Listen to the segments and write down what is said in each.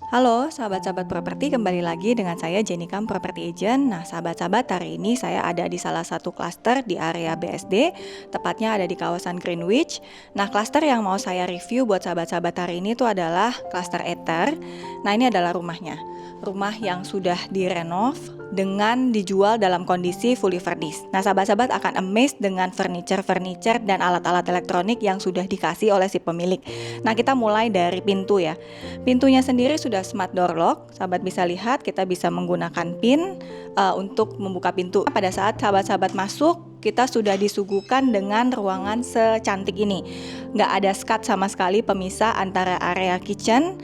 Halo sahabat-sahabat properti, kembali lagi dengan saya Jenny Kam Property Agent. Nah sahabat-sahabat, hari ini saya ada di salah satu klaster di area BSD, tepatnya ada di kawasan Greenwich. Nah klaster yang mau saya review buat sahabat-sahabat hari ini itu adalah klaster Ether. Nah ini adalah rumahnya, rumah yang sudah direnov dengan dijual dalam kondisi fully furnished. Nah sahabat-sahabat akan amazed dengan furniture dan alat-alat elektronik yang sudah dikasih oleh si pemilik. Nah kita mulai dari pintu ya. Pintunya sendiri sudah smart door lock. Sahabat bisa lihat, kita bisa menggunakan pin untuk membuka pintu. Pada saat sahabat-sahabat masuk, kita sudah disuguhkan dengan ruangan secantik ini. Nggak ada skat sama sekali pemisah antara area kitchen,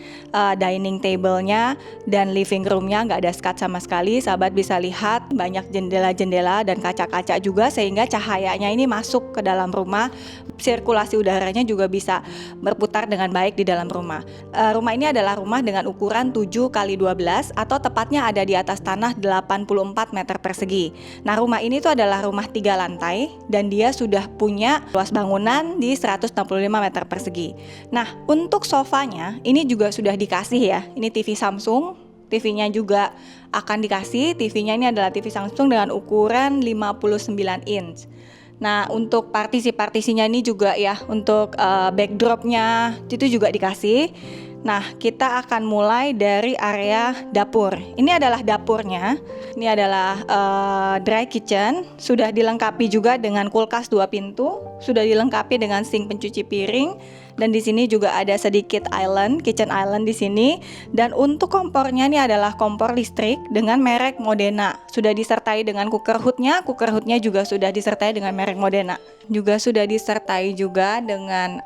dining table-nya, dan living room-nya. Nggak ada skat sama sekali. Sahabat bisa lihat banyak jendela-jendela dan kaca-kaca juga, sehingga cahayanya ini masuk ke dalam rumah. Sirkulasi udaranya juga bisa berputar dengan baik di dalam rumah. Rumah ini adalah rumah dengan ukuran 7x12 atau tepatnya ada di atas tanah 84 meter persegi. Nah rumah ini tuh adalah rumah 3 lantai dan dia sudah punya luas bangunan di 165 meter persegi. Nah untuk sofanya ini juga sudah dikasih ya. Ini TV Samsung, TV-nya juga akan dikasih. TV-nya ini adalah TV Samsung dengan ukuran 59 inch. Nah untuk partisi-partisinya ini juga ya, untuk backdropnya itu juga dikasih. Nah kita akan mulai dari area dapur. Ini adalah dapurnya. Ini adalah dry kitchen. Sudah dilengkapi juga dengan kulkas 2 pintu. Sudah dilengkapi dengan sink pencuci piring. Dan di sini juga ada sedikit kitchen island di sini. Dan untuk kompornya ini adalah kompor listrik dengan merek Modena. Sudah disertai dengan cooker hoodnya juga sudah disertai dengan merek Modena. Juga sudah disertai juga dengan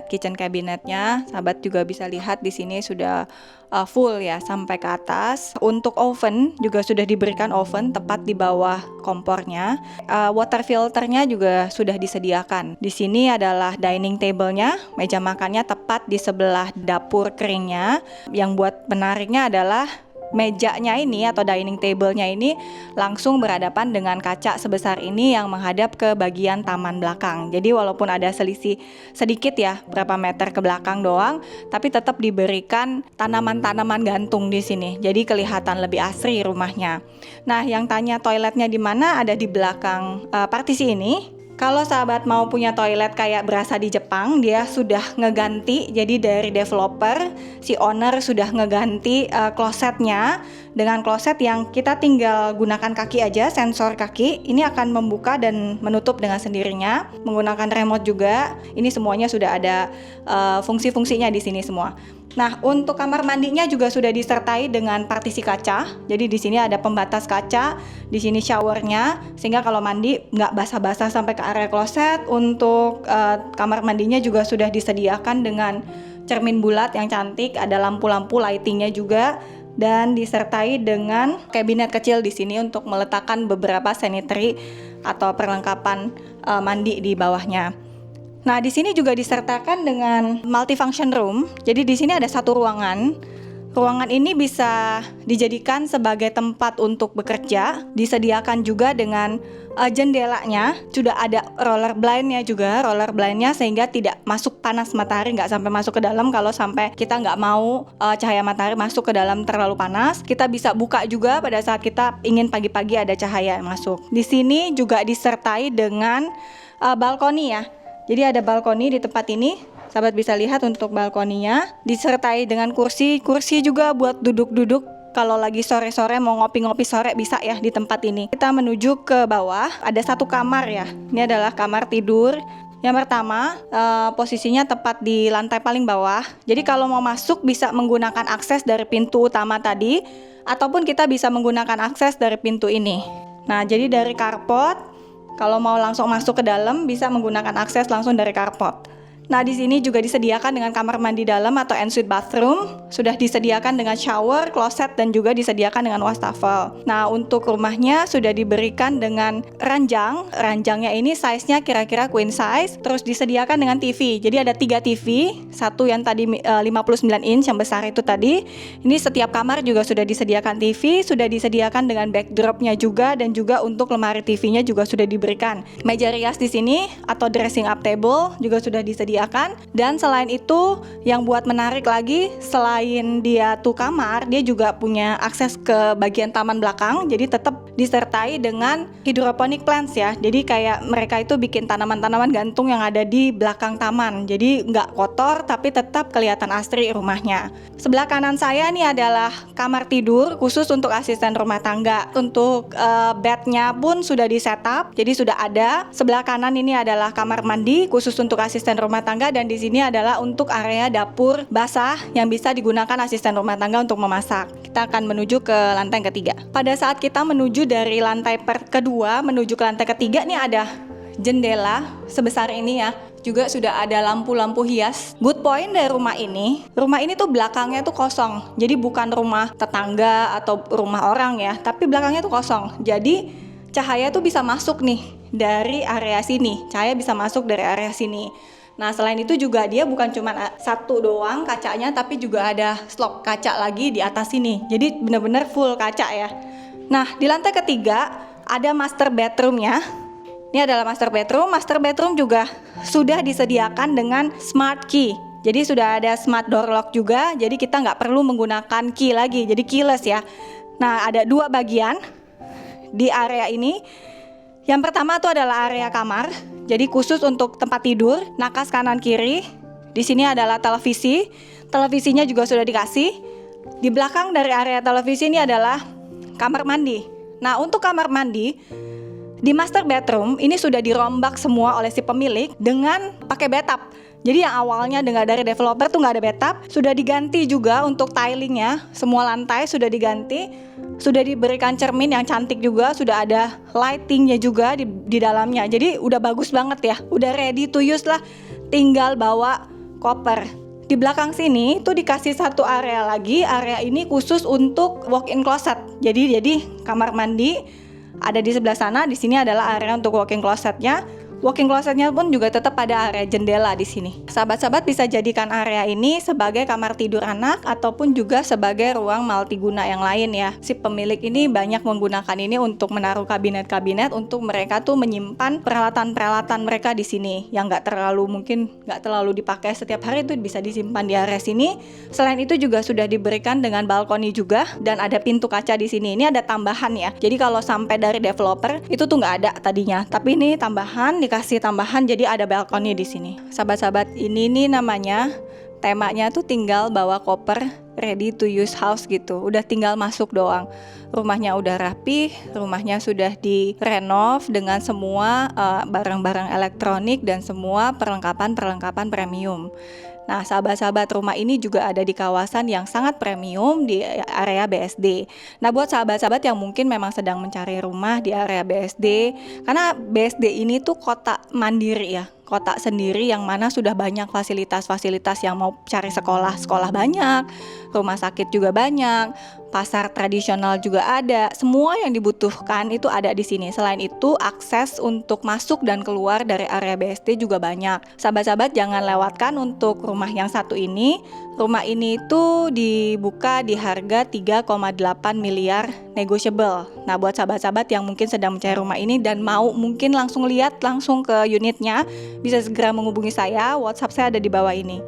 kitchen kabinetnya. Sahabat juga bisa lihat di sini sudah full ya sampai ke atas. Untuk oven juga sudah diberikan oven tepat di bawah kompornya. Water filternya juga sudah disediakan. Di sini adalah dining table-nya, meja makannya tepat di sebelah dapur keringnya. Yang buat menariknya adalah mejanya ini atau dining table-nya ini langsung berhadapan dengan kaca sebesar ini yang menghadap ke bagian taman belakang. Jadi walaupun ada selisih sedikit ya, berapa meter ke belakang doang, tapi tetap diberikan tanaman-tanaman gantung di sini. Jadi kelihatan lebih asri rumahnya. Nah, yang tanya toiletnya di mana, ada di belakang partisi ini. Kalau sahabat mau punya toilet kayak berasa di Jepang, dia sudah ngeganti. Jadi dari developer, si owner sudah ngeganti klosetnya dengan kloset yang kita tinggal gunakan kaki aja, sensor kaki. Ini akan membuka dan menutup dengan sendirinya, menggunakan remote juga. Ini semuanya sudah ada fungsi-fungsinya di sini semua. Nah, untuk kamar mandinya juga sudah disertai dengan partisi kaca. Jadi di sini ada pembatas kaca, di sini showernya, sehingga kalau mandi nggak basah-basah sampai ke area kloset. Untuk kamar mandinya juga sudah disediakan dengan cermin bulat yang cantik, ada lampu-lampu lightingnya juga, dan disertai dengan kabinet kecil di sini untuk meletakkan beberapa sanitary atau perlengkapan mandi di bawahnya. Nah, di sini juga disertakan dengan multifunction room. Jadi di sini ada satu ruangan. Ruangan ini bisa dijadikan sebagai tempat untuk bekerja. Disediakan juga dengan jendelanya. Sudah ada roller blind-nya juga, sehingga tidak masuk panas matahari, nggak sampai masuk ke dalam. Kalau sampai kita nggak mau cahaya matahari masuk ke dalam terlalu panas, kita bisa buka juga pada saat kita ingin pagi-pagi ada cahaya yang masuk. Di sini juga disertai dengan balkoni ya. Jadi ada balkoni di tempat ini. Sahabat bisa lihat untuk balkoninya disertai dengan kursi juga buat duduk-duduk. Kalau lagi sore-sore mau ngopi-ngopi sore bisa ya di tempat ini. Kita menuju ke bawah, ada satu kamar ya. Ini adalah kamar tidur. Yang pertama, posisinya tepat di lantai paling bawah. Jadi kalau mau masuk bisa menggunakan akses dari pintu utama tadi, ataupun kita bisa menggunakan akses dari pintu ini. Nah, jadi dari carport, kalau mau langsung masuk ke dalam bisa menggunakan akses langsung dari carport. Nah, di sini juga disediakan dengan kamar mandi dalam atau ensuite bathroom, sudah disediakan dengan shower, kloset, dan juga disediakan dengan wastafel. Nah, untuk rumahnya sudah diberikan dengan ranjang. Ranjangnya ini size-nya kira-kira queen size, terus disediakan dengan TV. Jadi ada 3 TV, satu yang tadi 59 inch yang besar itu tadi. Ini setiap kamar juga sudah disediakan TV, sudah disediakan dengan backdrop-nya juga, dan juga untuk lemari TV-nya juga sudah diberikan. Meja rias di sini atau dressing up table juga sudah disediakan disediakan. Dan selain itu, yang buat menarik lagi, selain dia tuh kamar, dia juga punya akses ke bagian taman belakang. Jadi tetap disertai dengan hydroponic plants ya. Jadi kayak mereka itu bikin tanaman-tanaman gantung yang ada di belakang taman. Jadi nggak kotor tapi tetap kelihatan asri rumahnya. Sebelah kanan saya nih adalah kamar tidur khusus untuk asisten rumah tangga. Untuk bednya pun sudah di setup, jadi sudah ada. Sebelah kanan ini adalah kamar mandi khusus untuk asisten rumah tangga, dan di sini adalah untuk area dapur basah yang bisa digunakan asisten rumah tangga untuk memasak. Kita akan menuju ke lantai ketiga. Pada saat kita menuju dari lantai kedua menuju ke lantai ketiga nih ada jendela sebesar ini ya. Juga sudah ada lampu-lampu hias. Good point dari rumah ini tuh belakangnya tuh kosong. Jadi bukan rumah tetangga atau rumah orang ya, tapi belakangnya tuh kosong. Jadi cahaya tuh bisa masuk nih dari area sini. Cahaya bisa masuk dari area sini. Nah, selain itu juga dia bukan cuma satu doang kacanya, tapi juga ada slot kaca lagi di atas sini. Jadi benar-benar full kaca ya. Nah, di lantai ketiga ada master bedroomnya. Ini adalah master bedroom. Master bedroom juga sudah disediakan dengan smart key. Jadi sudah ada smart door lock juga. Jadi kita nggak perlu menggunakan key lagi. Jadi keyless ya. Nah, ada dua bagian di area ini. Yang pertama itu adalah area kamar. Jadi khusus untuk tempat tidur. Nakas kanan kiri. Di sini adalah televisi. Televisinya juga sudah dikasih. Di belakang dari area televisi ini adalah kamar mandi. Nah, untuk kamar mandi di master bedroom ini sudah dirombak semua oleh si pemilik dengan pakai bathtub. Jadi yang awalnya dari developer tuh nggak ada bathtub, sudah diganti juga untuk tilingnya, semua lantai sudah diganti, sudah diberikan cermin yang cantik juga, sudah ada lightingnya juga di dalamnya. Jadi udah bagus banget ya, udah ready to use lah, tinggal bawa koper. Di belakang sini tuh dikasih satu area lagi, area ini khusus untuk walk-in closet. Jadi kamar mandi ada di sebelah sana, di sini adalah area untuk walk-in closetnya. Walk-in closetnya pun juga tetap ada area jendela di sini. Sahabat-sahabat bisa jadikan area ini sebagai kamar tidur anak ataupun juga sebagai ruang multiguna yang lain ya. Si pemilik ini banyak menggunakan ini untuk menaruh kabinet-kabinet untuk mereka tuh menyimpan peralatan-peralatan mereka di sini yang nggak terlalu dipakai setiap hari, itu bisa disimpan di area sini. Selain itu juga sudah diberikan dengan balkoni juga dan ada pintu kaca di sini. Ini ada tambahan ya. Jadi kalau sampai dari developer itu tuh nggak ada tadinya, tapi ini tambahan, dikasih tambahan, jadi ada balkoni di sini. Sahabat-sahabat, ini nih namanya, temanya tuh tinggal bawa koper, ready to use house gitu. Udah tinggal masuk doang. Rumahnya udah rapi, rumahnya sudah direnov dengan semua barang-barang elektronik dan semua perlengkapan premium. Nah, sahabat-sahabat, rumah ini juga ada di kawasan yang sangat premium di area BSD. Nah, buat sahabat-sahabat yang mungkin memang sedang mencari rumah di area BSD, karena BSD ini tuh kota mandiri ya, kota sendiri yang mana sudah banyak fasilitas-fasilitas. Yang mau cari sekolah banyak, rumah sakit juga banyak, pasar tradisional juga ada, semua yang dibutuhkan itu ada di sini. Selain itu, akses untuk masuk dan keluar dari area BSD juga banyak. Sahabat-sahabat, jangan lewatkan untuk rumah yang satu ini. Rumah ini itu dibuka di harga 3,8 miliar negotiable. Nah, buat sahabat-sahabat yang mungkin sedang mencari rumah ini dan mau mungkin langsung lihat langsung ke unitnya, bisa segera menghubungi saya. WhatsApp saya ada di bawah ini.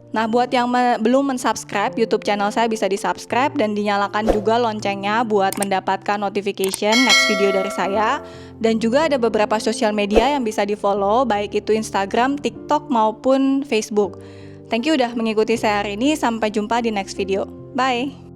Nah, buat yang belum mensubscribe YouTube channel saya, bisa di-subscribe dan dinyalakan juga loncengnya buat mendapatkan notification next video dari saya. Dan juga ada beberapa sosial media yang bisa di-follow, baik itu Instagram, TikTok maupun Facebook. Thank you udah mengikuti saya hari ini, sampai jumpa di next video. Bye!